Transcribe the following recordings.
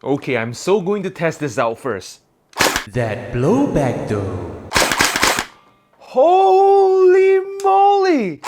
Okay, I'm so going to test this out first. That blowback though. Holy moly!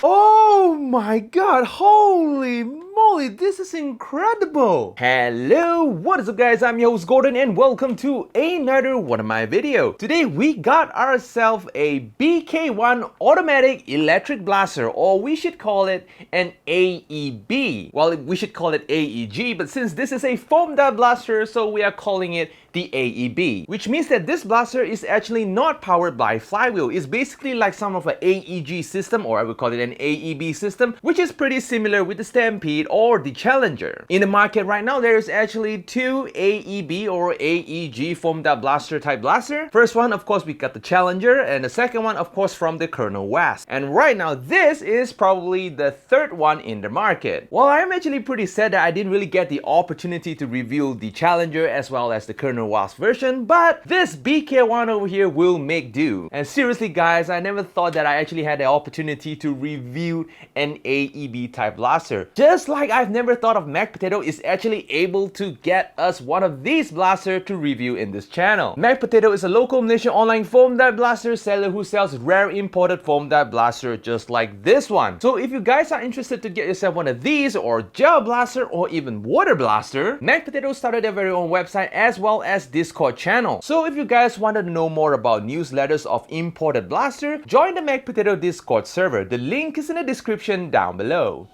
Oh my god, holy moly, this is incredible! Hello, what is up guys, I'm your host Gordon and welcome to another one of my videos. Today we got ourselves a BK-1 automatic electric blaster, or we should call it an AEB. Well, we should call it AEG, but since this is a foam dart blaster, so we are calling it the AEB, which means that this blaster is actually not powered by flywheel. It's basically like some of an AEG system, or I would call it an AEB system, which is pretty similar with the Stampede or the Challenger. In the market right now, there is actually two AEB or AEG foam dart blaster type blaster. First one, of course, we got the Challenger, and the second one, of course, from the Colonel Wasp. And right now, this is probably the third one in the market. Well, I'm actually pretty sad that I didn't really get the opportunity to review the Challenger as well as the Colonel Wasp version, but this BK1 over here will make do. And seriously guys, I never thought that I actually had the opportunity to review an AEB type blaster. Just like I've never thought of Mac Potato is actually able to get us one of these blasters to review in this channel. Mac Potato is a local Malaysian online foam dart blaster seller who sells rare imported foam dart blaster just like this one. So if you guys are interested to get yourself one of these, or gel blaster, or even water blaster, Mac Potato started their very own website as well as Discord channel. So if you guys wanted to know more about newsletters of imported blaster, join the Mac Potato Discord server. The link is in the description down below.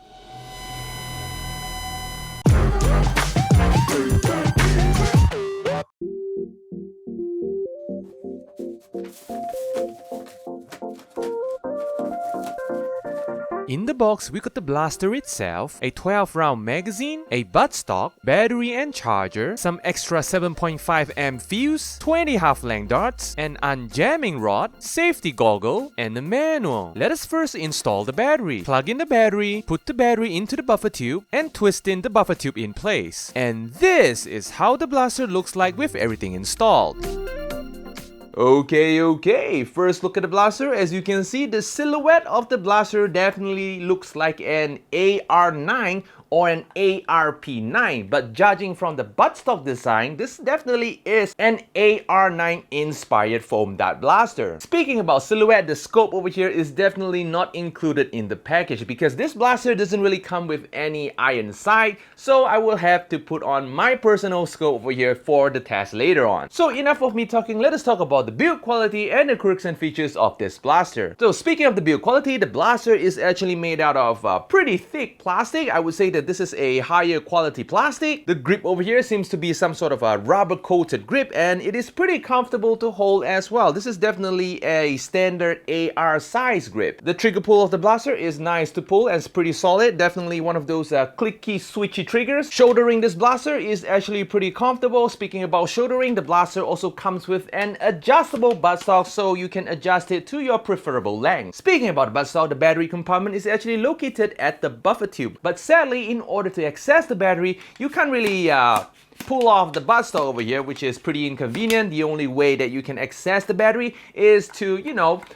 In the box, we got the blaster itself, a 12-round magazine, a buttstock, battery and charger, some extra 7.5 amp fuse, 20 half-length darts, an unjamming rod, safety goggle, and a manual. Let us first install the battery. Plug in the battery, put the battery into the buffer tube, and twist in the buffer tube in place. And this is how the blaster looks like with everything installed. Okay, first look at the blaster. As you can see, the silhouette of the blaster definitely looks like an AR9 or an ARP9, but judging from the buttstock design, this definitely is an AR9 inspired foam dart blaster. Speaking about silhouette, the scope over here is definitely not included in the package because this blaster doesn't really come with any iron sight, so I will have to put on my personal scope over here for the test later on. So enough of me talking, let us talk about the build quality and the quirks and features of this blaster. So speaking of the build quality, the blaster is actually made out of pretty thick plastic. I would say that this is a higher quality plastic. The grip over here seems to be some sort of a rubber coated grip, and it is pretty comfortable to hold as well. This is definitely a standard AR size grip. The trigger pull of the blaster is nice to pull and it's pretty solid. Definitely one of those clicky switchy triggers. Shouldering this blaster is actually pretty comfortable. Speaking about shouldering, the blaster also comes with an adjustable buttstock, so you can adjust it to your preferable length. Speaking about the buttstock, the battery compartment is actually located at the buffer tube, but sadly, in order to access the battery, you can't really pull off the buttstock over here, which is pretty inconvenient. The only way that you can access the battery is to,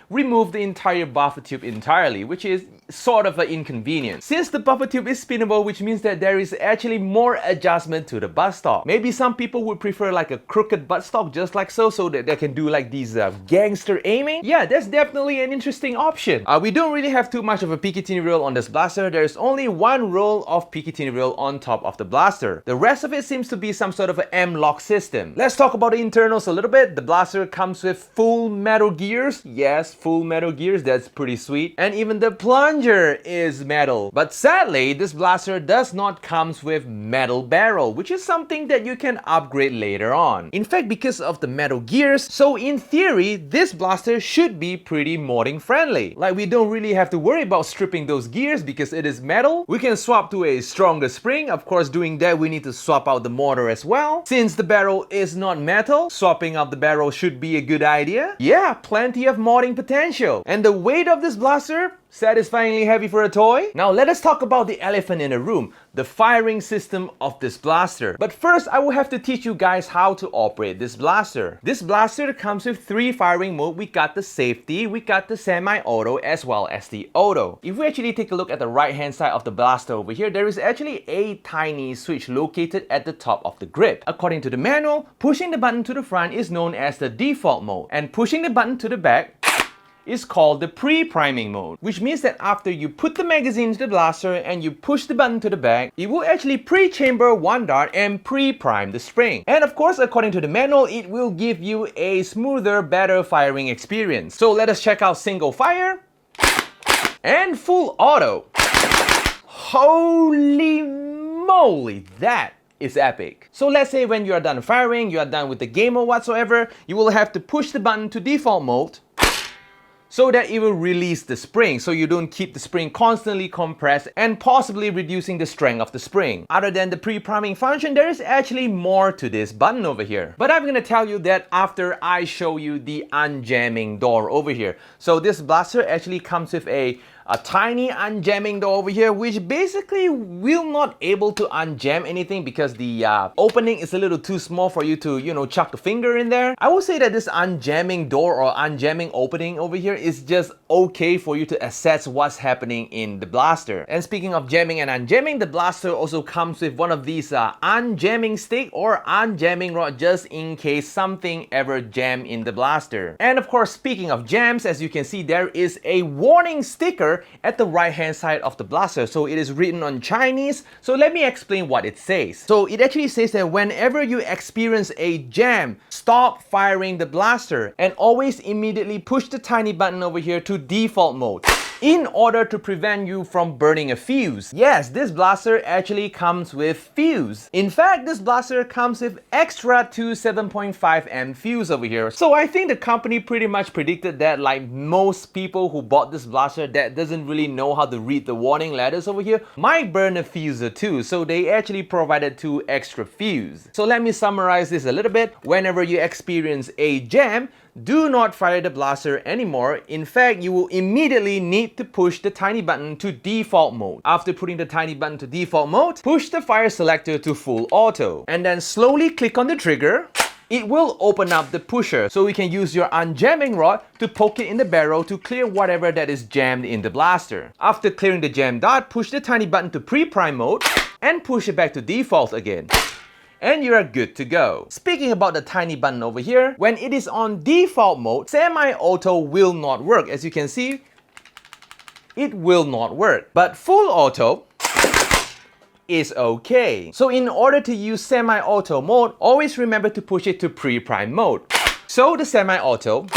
remove the entire buffer tube entirely, which is sort of an inconvenience. Since the buffer tube is spinnable, which means that there is actually more adjustment to the buttstock. Maybe some people would prefer like a crooked buttstock just like so that they can do like these gangster aiming. Yeah, that's definitely an interesting option. We don't really have too much of a Picatinny rail on this blaster. There's only one roll of Picatinny rail on top of the blaster. The rest of it seems to be some sort of an M-lock system. Let's talk about the internals a little bit. The blaster comes with full metal gears. Yes, full metal gears. That's pretty sweet. And even the plunger is metal. But sadly, this blaster does not come with metal barrel, which is something that you can upgrade later on. In fact, because of the metal gears, so in theory, this blaster should be pretty modding friendly. Like, we don't really have to worry about stripping those gears because it is metal. We can swap to a stronger spring. Of course, doing that, we need to swap out the motor as well. Since the barrel is not metal, swapping out the barrel should be a good idea. Yeah, plenty of modding potential. And the weight of this blaster, Satisfyingly heavy for a toy? Now let us talk about the elephant in the room, the firing system of this blaster. But first, I will have to teach you guys how to operate this blaster. This blaster comes with 3 firing modes. We got the safety, we got the semi-auto, as well as the auto. If we actually take a look at the right hand side of the blaster over here, there is actually a tiny switch located at the top of the grip. According to the manual, pushing the button to the front is known as the default mode, and pushing the button to the back is called the pre-priming mode, which means that after you put the magazine into the blaster and you push the button to the back, it will actually pre-chamber 1 dart and pre-prime the spring. And of course, according to the manual, it will give you a smoother, better firing experience. So let us check out single fire and full auto. Holy moly, that is epic. So let's say when you are done firing, you are done with the game or whatsoever, you will have to push the button to default mode so that it will release the spring, so you don't keep the spring constantly compressed and possibly reducing the strength of the spring. Other than the pre-priming function, there is actually more to this button over here. But I'm gonna tell you that after I show you the unjamming door over here. So this blaster actually comes with a tiny unjamming door over here, which basically will not able to unjam anything because the opening is a little too small for you to, you know, chuck the finger in there. I would say that this unjamming door or unjamming opening over here is just okay for you to assess what's happening in the blaster. And speaking of jamming and unjamming, the blaster also comes with one of these unjamming stick or unjamming rod just in case something ever jam in the blaster. And of course, speaking of jams, as you can see, there is a warning sticker at the right hand side of the blaster. So it is written on Chinese. So let me explain what it says. So it actually says that whenever you experience a jam, stop firing the blaster and always immediately push the tiny button over here to default mode in order to prevent you from burning a fuse. Yes, this blaster actually comes with fuse. In fact, this blaster comes with extra 2 7.5 fuse over here. So I think the company pretty much predicted that, like most people who bought this blaster that doesn't really know how to read the warning letters over here might burn a fuse or two. So they actually provided 2 extra fuse. So let me summarize this a little bit. Whenever you experience a jam, do not fire the blaster anymore. In fact, you will immediately need to push the tiny button to default mode. After putting the tiny button to default mode, push the fire selector to full auto and then slowly click on the trigger. It will open up the pusher, so you can use your unjamming rod to poke it in the barrel to clear whatever that is jammed in the blaster. After clearing the jam dot, push the tiny button to pre-prime mode and push it back to default again, and you are good to go. Speaking about the tiny button over here, when it is on default mode, semi-auto will not work. As you can see, it will not work. But full auto is okay. So in order to use semi-auto mode, always remember to push it to pre-prime mode. So the semi-auto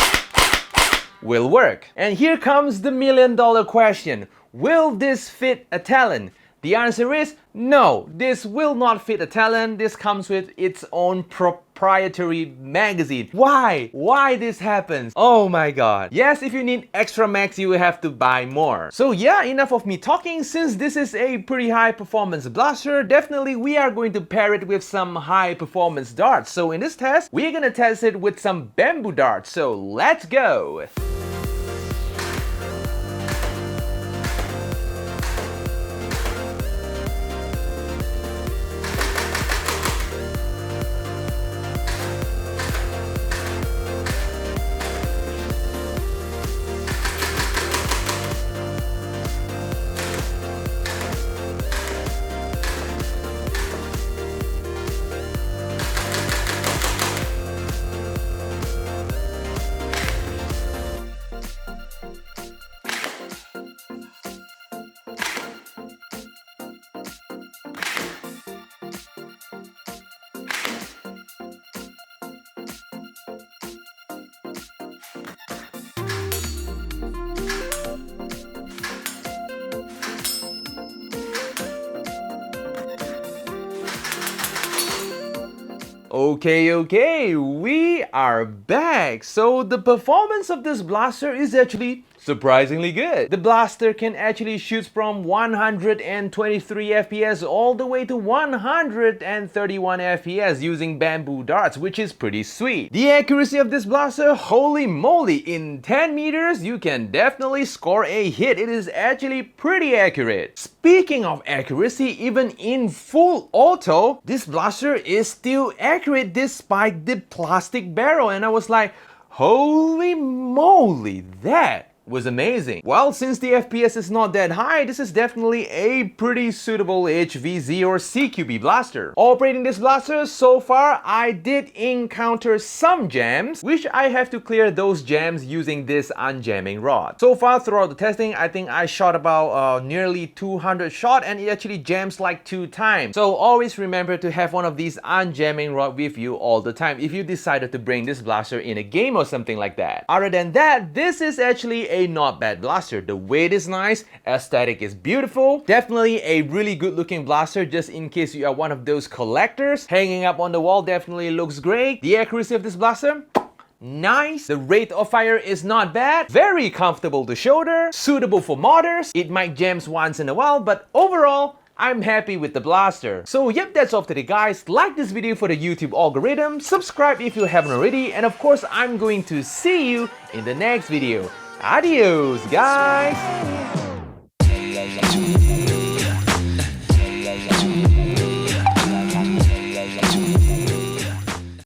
will work. And here comes the $1,000,000 question. Will this fit a Talon? The answer is no, this will not fit a Talon. This comes with its own proprietary magazine. Why? Why this happens? Oh my god. Yes, if you need extra mags, you will have to buy more. So yeah, enough of me talking. Since this is a pretty high performance blaster, definitely we are going to pair it with some high performance darts. So in this test, we're gonna test it with some bamboo darts. So let's go. Okay, we are back. So the performance of this blaster is actually surprisingly good. The blaster can actually shoot from 123 FPS all the way to 131 FPS using bamboo darts, which is pretty sweet. The accuracy of this blaster, holy moly, in 10 meters you can definitely score a hit. It is actually pretty accurate. Speaking of accuracy, even in full auto, this blaster is still accurate despite the plastic barrel, and I was like, holy moly, that was amazing. Well, since the FPS is not that high, this is definitely a pretty suitable HVZ or CQB blaster. Operating this blaster, so far I did encounter some jams, which I have to clear those jams using this unjamming rod. So far throughout the testing, I think I shot about nearly 200 shots, and it actually jams like 2 times. So always remember to have one of these unjamming rod with you all the time if you decided to bring this blaster in a game or something like that. Other than that, this is actually a not bad blaster. The weight is nice, aesthetic is beautiful, definitely a really good looking blaster just in case you are one of those collectors. Hanging up on the wall definitely looks great. The accuracy of this blaster, nice. The rate of fire is not bad, very comfortable to shoulder, suitable for modders. It might jams once in a while, but overall I'm happy with the blaster. So yep, that's all today guys. Like this video for the YouTube algorithm, subscribe if you haven't already, and of course I'm going to see you in the next video. Adios guys!